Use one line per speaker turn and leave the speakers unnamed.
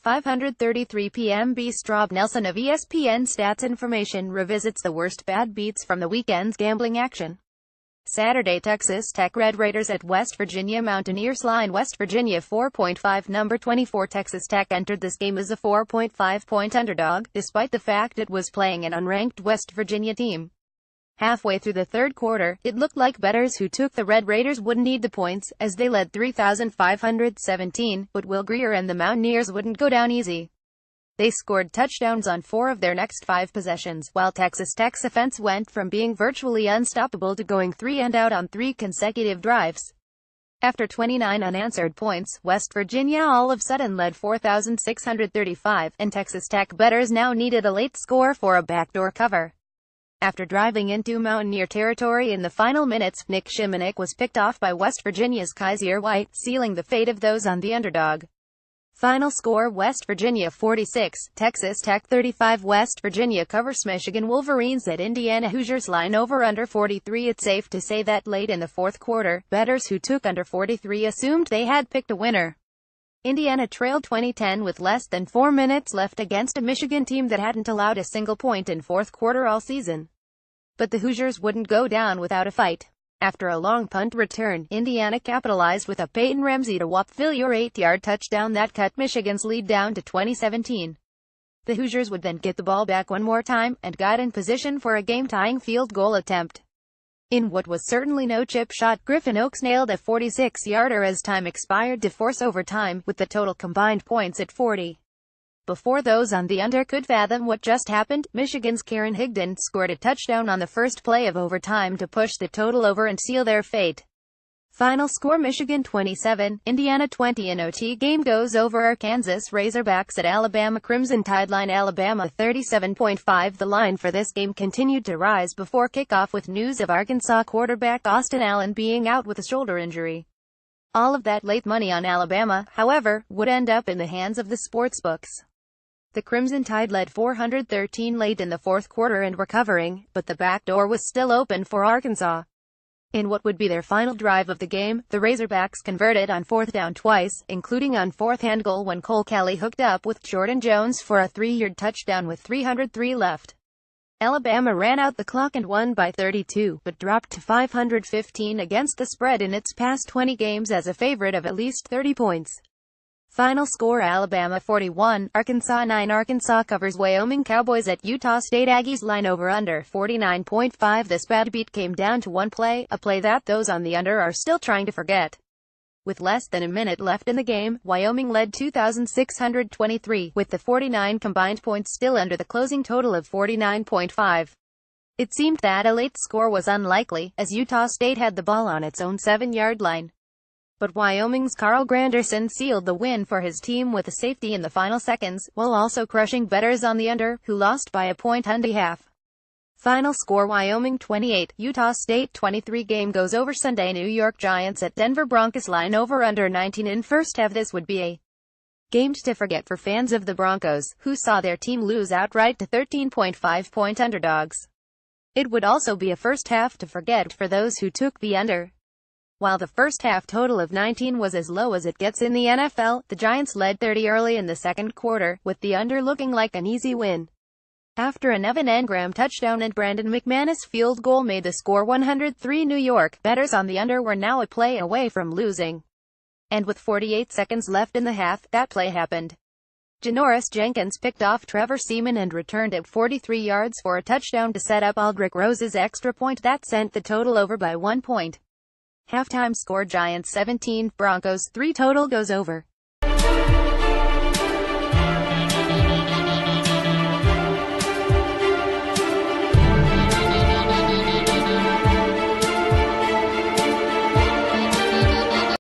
5:33 p.m. BSTRob Nelson of ESPN Stats Information revisits the worst bad beats from the weekend's gambling action. Saturday, Texas Tech Red Raiders at West Virginia Mountaineers line. West Virginia 4.5. Number 24 Texas Tech entered this game as a 4.5-point underdog, despite the fact it was playing an unranked West Virginia team. Halfway through the third quarter, it looked like bettors who took the Red Raiders wouldn't need the points, as they led 3,517, but Will Grier and the Mountaineers wouldn't go down easy. They scored touchdowns on 4 of their next 5 possessions, while Texas Tech's offense went from being virtually unstoppable to going 3 and out on 3 consecutive drives. After 29 unanswered points, West Virginia all of a sudden led 4,635, and Texas Tech bettors now needed a late score for a backdoor cover. After driving into Mountaineer territory in the final minutes, Nick Shimonek was picked off by West Virginia's Kaiser White, sealing the fate of those on the underdog. Final score: West Virginia 46, Texas Tech 35. West Virginia covers Michigan Wolverines at Indiana Hoosiers line over under 43. It's safe to say that late in the fourth quarter, bettors who took under 43 assumed they had picked a winner. Indiana trailed 20-10 with less than 4 minutes left against a Michigan team that hadn't allowed a single point in fourth quarter all season. But the Hoosiers wouldn't go down without a fight. After a long punt return, Indiana capitalized with a Peyton Ramsey to Wapfillier 8-yard touchdown that cut Michigan's lead down to 20-17. The Hoosiers would then get the ball back one more time, and got in position for a game-tying field goal attempt. In what was certainly no chip shot, Griffin Oakes nailed a 46-yarder as time expired to force overtime, with the total combined points at 40. Before those on the under could fathom what just happened, Michigan's Karen Higdon scored a touchdown on the first play of overtime to push the total over and seal their fate. Final score: Michigan 27, Indiana 20. An OT game goes over. Arkansas Razorbacks at Alabama Crimson Tide line. Alabama 37.5. The line for this game continued to rise before kickoff, with news of Arkansas quarterback Austin Allen being out with a shoulder injury. All of that late money on Alabama, however, would end up in the hands of the sportsbooks. The Crimson Tide led 413 late in the fourth quarter and were covering, but the back door was still open for Arkansas. In what would be their final drive of the game, the Razorbacks converted on fourth down twice, including on fourth and goal when Cole Kelly hooked up with Jordan Jones for a 3-yard touchdown with 303 left. Alabama ran out the clock and won by 32, but dropped to 515 against the spread in its past 20 games as a favorite of at least 30 points. Final score: Alabama 41, Arkansas 9. Arkansas covers Wyoming Cowboys at Utah State. Aggies line over under 49.5. This bad beat came down to one play, a play that those on the under are still trying to forget. With less than a minute left in the game, Wyoming led 2,623, with the 49 combined points still under the closing total of 49.5. It seemed that a late score was unlikely, as Utah State had the ball on its own 7-yard line. But Wyoming's Carl Granderson sealed the win for his team with a safety in the final seconds, while also crushing bettors on the under, who lost by a point and a half. Final score: Wyoming 28, Utah State 23. Game goes over Sunday. New York Giants at Denver Broncos line over under 19 in first half. This would be a game to forget for fans of the Broncos, who saw their team lose outright to 13.5-point underdogs. It would also be a first half to forget for those who took the under. While the first half total of 19 was as low as it gets in the NFL, the Giants led 30 early in the second quarter, with the under looking like an easy win. After an Evan Engram touchdown and Brandon McManus field goal made the score 103. New York bettors on the under were now a play away from losing. And with 48 seconds left in the half, that play happened. Janoris Jenkins picked off Trevor Seaman and returned at 43 yards for a touchdown to set up Aldrick Rose's extra point that sent the total over by 1 point. Halftime score: Giants 17, Broncos 3. Total goes over.